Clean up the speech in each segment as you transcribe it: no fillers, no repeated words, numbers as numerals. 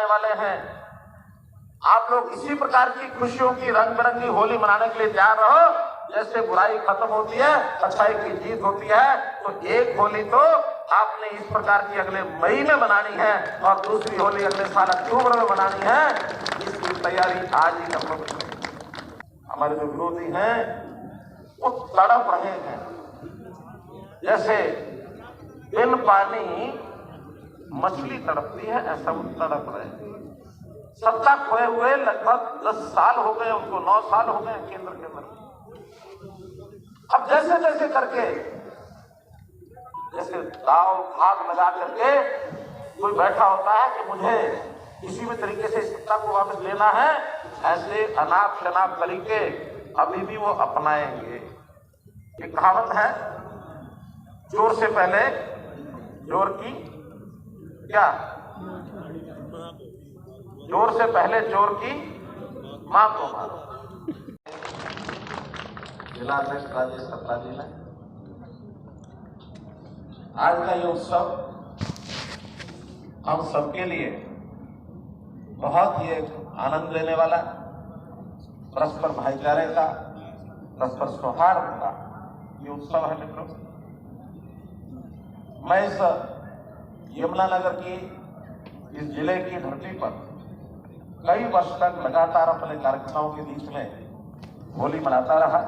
वाले हैं। आप लोग इसी प्रकार की खुशियों की रंग बिरंगी होली मनाने के लिए तैयार रहो। जैसे बुराई खत्म होती है, अच्छाई की जीत होती है। तो एक होली तो आपने इस प्रकार की अगले मई में मनानी है और दूसरी होली अगले साल अक्टूबर में मनानी है। इसकी तैयारी आज ही हम लोग। हमारे जो विरोधी हैं वो तड़प रहे हैं, जैसे बिन पानी मछली तड़पती है, ऐसा वो तड़प रहे हैं। सत्ता खोए हुए लगभग 10 साल हो गए, उनको 9 साल हो गए केंद्र के अंदर। अब जैसे जैसे करके, जैसे दाव भाग लगा करके कोई बैठा होता है कि मुझे किसी भी तरीके से सत्ता को वापस लेना है, ऐसे अनाप शनाप तरीके अभी भी वो अपनाएंगे। एक कहावत है, चोर से पहले चोर की क्या, चोर से पहले चोर की मां को मारो। जिला अध्यक्ष राजेश सत्ता जी ने आज का ये उत्सव हम सबके लिए बहुत ही एक आनंद लेने वाला, परस्पर भाईचारे का, परस्पर सौहार्द का ये उत्सव है। मित्रों, मैं इस यमुनानगर की इस जिले की धरती पर कई वर्ष तक लगातार अपने कार्यकर्ताओं के बीच में होली मनाता रहा।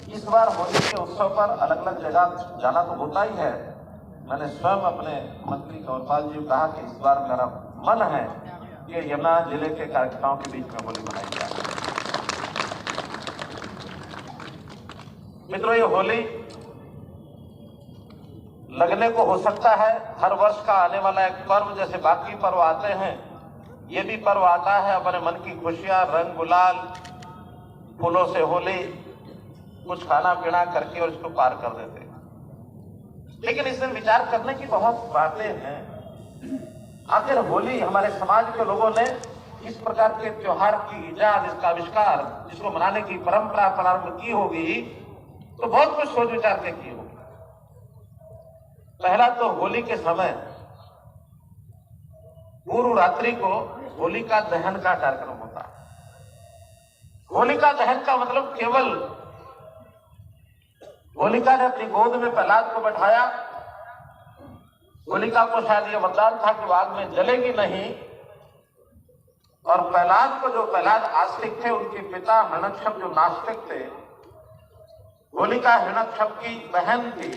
इस बार होली के उत्सव पर अलग अलग जगह जाना तो होता ही है। मैंने स्वयं अपने मंत्री कंवरपाल जी को कहा कि इस बार मेरा मन है कि यमुना जिले के कार्यकर्ताओं के बीच में होली मनाई जाए। मित्रों, ये होली लगने को हो सकता है हर वर्ष का आने वाला एक पर्व, जैसे बाकी पर्व आते हैं, ये भी पर्व आता है अपने मन की खुशियां, रंग गुलाल, फूलों से होली, कुछ खाना पीना करके और इसको पार कर देते हैं। लेकिन इस दिन विचार करने की बहुत बातें हैं। आखिर होली हमारे समाज के लोगों ने इस प्रकार के त्योहार की इजाद, इसका आविष्कार, जिसको मनाने की परंपरा प्रारंभ की होगी तो बहुत कुछ सोच विचार के की होगी। पहला तो होली के समय पूर्व रात्रि को होलिका दहन का कार्यक्रम होता है। होलिका दहन का मतलब केवल होलिका ने अपनी गोद में प्रहलाद को बैठाया। होलिका को शायद यह वरदान था कि आग में जलेगी नहीं, और प्रहलाद को, जो प्रहलाद आस्तिक थे, उनके पिता हिरण्यकश्यप जो नास्तिक थे, होलिका हिरण्यकश्यप की बहन थी,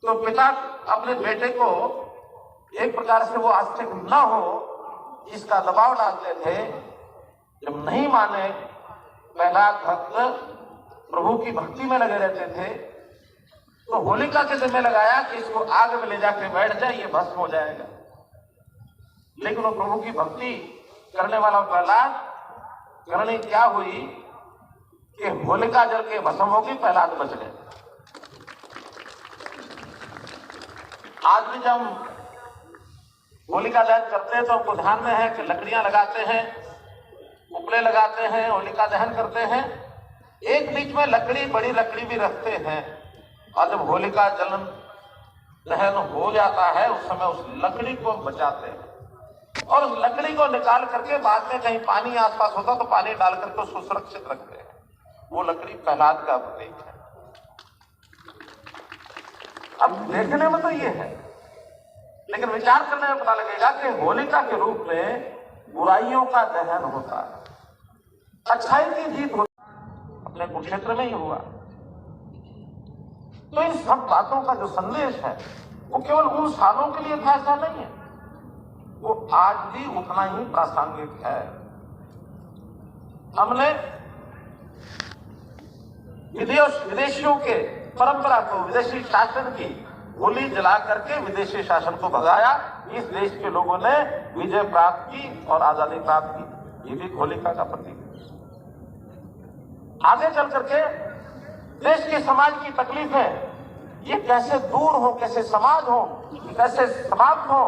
तो पिता अपने बेटे को एक प्रकार से वो आस्तिक न हो इसका दबाव डालते थे। जब नहीं माने, प्रहलाद भक्त प्रभु की भक्ति में लगे रहते थे, तो होलिका के जिम्मे लगाया कि इसको आग में ले जाके बैठ जाए, ये भस्म हो जाएगा। लेकिन वो प्रभु की भक्ति करने वाला प्रहलाद, करनी क्या हुई कि होलिका जल के भस्म होगी, प्रहलाद बच गए। आज भी जब होलिका दहन करते हैं तो हमको ध्यान में है कि लकड़ियां लगाते हैं, उपले लगाते हैं, होलिका दहन करते हैं। एक बीच में लकड़ी, बड़ी लकड़ी भी रखते हैं, और जब होलिका जलन दहन हो जाता है उस समय उस लकड़ी को बचाते हैं, और उस लकड़ी को निकाल करके बाद में कहीं पानी आसपास होता तो पानी डाल करके उसको सुरक्षित रखते हैं। वो लकड़ी प्रहलाद का प्रतीक है। अब देखने में तो ये है, लेकिन विचार करने में पता लगेगा कि होलिका के रूप में बुराइयों का दहन होता है, अच्छाई की जीत होती है। अपने कुरुक्षेत्र में ही हुआ। तो इन सब बातों का जो संदेश है वो केवल उन सालों के लिए था ऐसा नहीं है, वो आज भी उतना ही प्रासंगिक है। हमने विदेशियों के परंपरा को, विदेशी शासन की होली जला करके विदेशी शासन को भगाया। इस देश के लोगों ने विजय प्राप्त की और आजादी प्राप्त की। ये भी होलिका का प्रतीक है। आगे चल करके देश के समाज की तकलीफें ये कैसे दूर हो, कैसे समाज हो, कैसे समाप्त हो।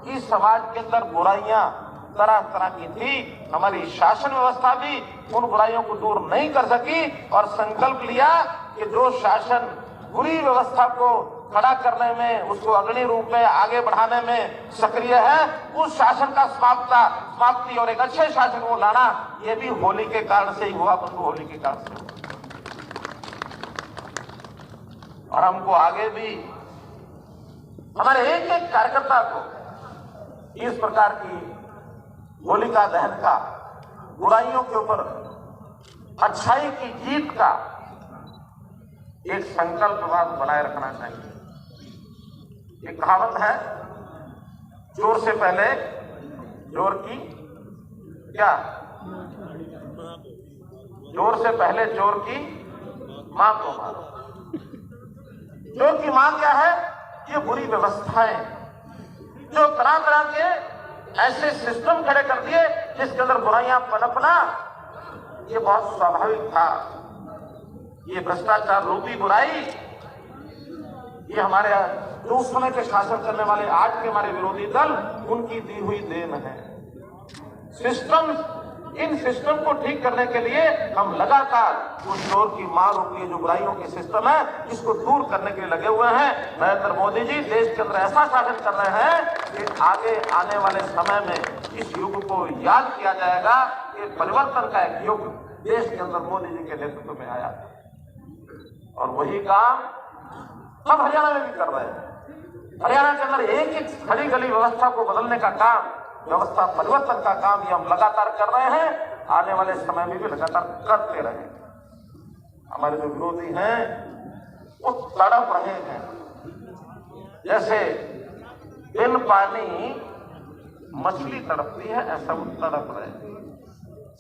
इस समाज के अंदर बुराइयां तरह तरह की थी। हमारी शासन व्यवस्था भी उन बुराइयों को दूर नहीं कर सकी, और संकल्प लिया कि जो शासन बुरी व्यवस्था को खड़ा करने में, उसको अग्रणी रूप में आगे बढ़ाने में सक्रिय है, उस शासन का समाप्ति और एक अच्छे शासन को लाना, ये भी होली के कारण से ही हुआ, बंधु, होली के कारण से। और हमको आगे भी हमारे एक एक कार्यकर्ता को इस प्रकार की होलिका दहन का, बुराइयों के ऊपर अच्छाई की जीत का एक संकल्प बनाए रखना चाहिए। एक कहावत है, चोर से पहले चोर की क्या, चोर से पहले चोर की मां को मारो। चोर की मां क्या है? ये बुरी व्यवस्थाएं जो तरह तरह के ऐसे सिस्टम खड़े कर दिए जिसके अंदर बुराइयां पनपना ये बहुत स्वाभाविक था। ये भ्रष्टाचार रूपी बुराई, ये हमारे जो उस समय के शासन करने वाले आज के हमारे विरोधी दल, उनकी दी हुई देन है। सिस्टम, इन सिस्टम को ठीक करने के लिए हम लगातार उस चोर की मार रूपी जो बुराइयों के सिस्टम है, इसको दूर करने के लिए लगे हुए हैं। नरेंद्र मोदी जी देश के अंदर ऐसा शासन कर रहे हैं कि आगे आने वाले समय में इस युग को याद किया जाएगा कि परिवर्तन का एक युग देश के अंदर मोदी जी के नेतृत्व में आया। और वही काम हम हरियाणा में भी कर रहे हैं। हरियाणा के अंदर एक एक खड़ी गली व्यवस्था को बदलने का काम, व्यवस्था परिवर्तन का काम, ये हम लगातार कर रहे हैं, आने वाले समय में भी लगातार करते रहे। हमारे जो विरोधी हैं वो तड़प रहे हैं, जैसे बिन पानी मछली तड़पती है, ऐसा वो तड़प रहे हैं।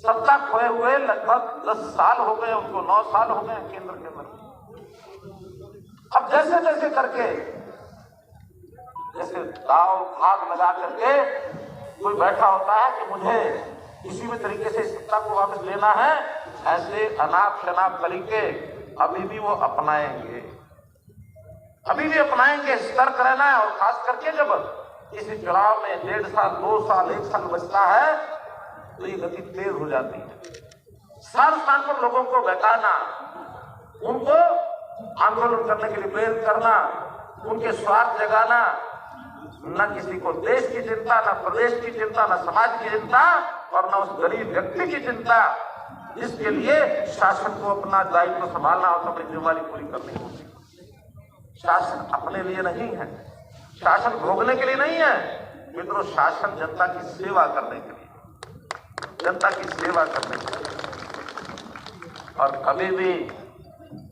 सत्ता खोए हुए लगभग 10 साल हो गए उनको, 9 साल हो गए केंद्र के अंदर। अब जैसे जैसे करके, जैसे दाव भाग लगा करके कोई बैठा होता है कि मुझे किसी भी तरीके से सत्ता को वापस लेना है, ऐसे अनाप शनाप तरीके अभी भी वो अपनाएंगे, अभी भी अपनाएंगे। सतर्क रहना है। और खास करके जब किसी चुनाव में 1.5 साल, 2 साल, 1 साल बचता है तो ये गति तेज हो जाती है। स्थान स्थान पर लोगों को बहकाना, उनको आंदोलन करने के लिए प्रेरित करना, उनके स्वार्थ जगाना, न किसी को देश की चिंता, न प्रदेश की चिंता, न समाज की चिंता, और न उस गरीब व्यक्ति की चिंता जिसके लिए शासन को अपना दायित्व संभालना और अपनी जिम्मेदारी पूरी करनी होगी। शासन अपने लिए नहीं है, शासन भोगने के लिए नहीं है मित्रों, शासन जनता की सेवा करने के लिए, जनता की सेवा करने के लिए। और कभी भी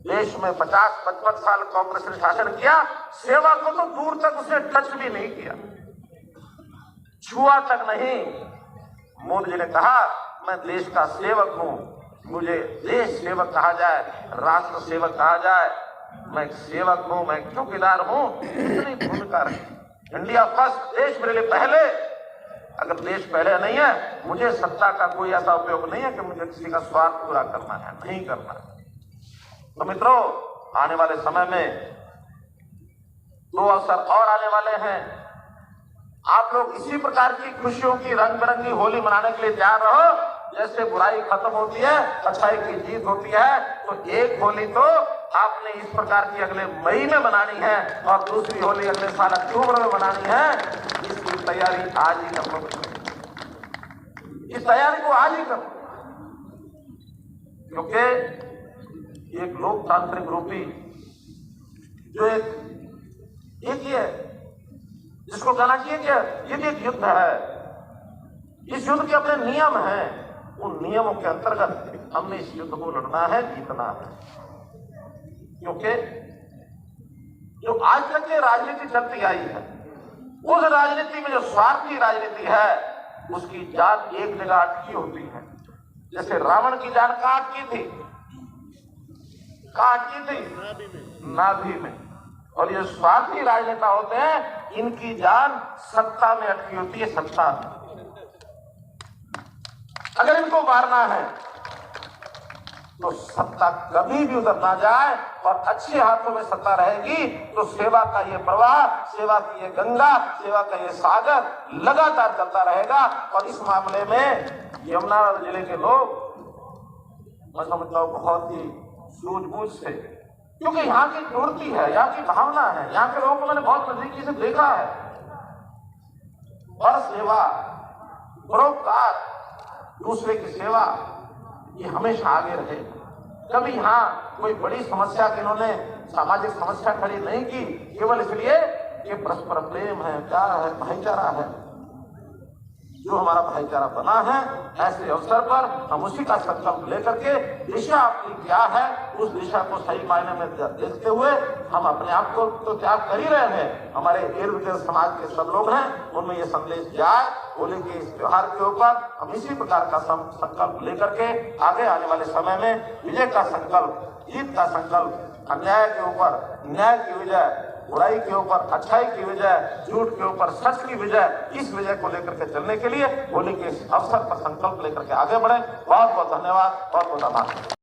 देश में 50-55 साल कांग्रेस ने शासन किया, सेवा को तो दूर तक उसने टच भी नहीं किया, छुआ तक नहीं। मोदी जी ने कहा मैं देश का सेवक हूं, मुझे देश सेवक कहा जाए, राष्ट्र सेवक कहा जाए, मैं एक सेवक हूं, मैं एक चौकीदार हूं। इतनी भूमिका रही। इंडिया फर्स्ट, देश मेरे लिए पहले। अगर देश पहले नहीं है, मुझे सत्ता का कोई ऐसा उपयोग नहीं है कि मुझे किसी का स्वार्थ पूरा करना है, नहीं करना है। तो मित्रों, आने वाले समय में 2 अवसर और आने वाले हैं। आप लोग इसी प्रकार की खुशियों की रंग बिरंगी होली मनाने के लिए तैयार रहो। जैसे बुराई खत्म होती है, अच्छाई की जीत होती है, तो एक होली तो आपने इस प्रकार की अगले मई में मनानी है और दूसरी होली अगले साल अक्टूबर में मनानी है। इसकी तैयारी आज ही कर लो, इस तैयारी को आज ही करो, क्योंकि एक लोकतांत्रिक रूपी जो एक ही है, जिसको कहना चाहिए कि ये भी एक युद्ध है। इस युद्ध के अपने नियम हैं, उन नियमों के अंतर्गत हमने इस युद्ध को लड़ना है, जीतना है। क्योंकि जो आज तक ये राजनीति चलती आई है, उस राजनीति में जो स्वार्थी राजनीति है, उसकी जान एक जगह अटकी होती है। जैसे रावण की जान कहां अटकी थी? कहां अटकी थी? नाभि में। और ये स्वार्थी राजनेता होते हैं, इनकी जान सत्ता में अटकी होती है, सत्ता में। अगर इनको मारना है तो सत्ता कभी भी उधर ना जाए और अच्छे हाथों में सत्ता रहेगी तो सेवा का ये प्रवाह, सेवा की ये गंगा, सेवा का ये सागर लगातार चलता रहेगा। और इस मामले में यमुनानगर जिले के लोग, मैं समझता हूं, बहुत ही सूझबूझ से क्योंकि यहाँ की प्रवृत्ति है, यहाँ की भावना है, यहाँ के लोगों को मैंने बहुत नजदीकी से देखा है। पर सेवा, परोपकार, दूसरे की सेवा, ये हमेशा आगे रहे। कभी यहाँ कोई बड़ी समस्या की इन्होंने सामाजिक समस्या खड़ी नहीं की, केवल इसलिए कि परस्पर प्रेम है, प्यार है, भाईचारा है। जो हमारा भाईचारा बना है, ऐसे अवसर पर हम उसी का संकल्प लेकर के दिशा अपनी क्या है, उस दिशा को सही मायने में देखते हुए हम अपने आप को तो त्याग कर ही रहे हैं। हमारे इर्द गिर्द समाज के सब लोग हैं, उनमें ये संदेश जाए। होली के इस त्योहार के ऊपर हम इसी प्रकार का संकल्प लेकर के आगे आने वाले समय में विजय का संकल्प, जीत का संकल्प, अन्याय के ऊपर न्याय की विजय, बुराई के ऊपर अच्छाई की विजय, झूठ के ऊपर सच की विजय, इस विजय को लेकर के चलने के लिए होली के इस अवसर पर संकल्प लेकर के आगे बढ़े। बहुत बहुत धन्यवाद, बहुत बहुत आभार।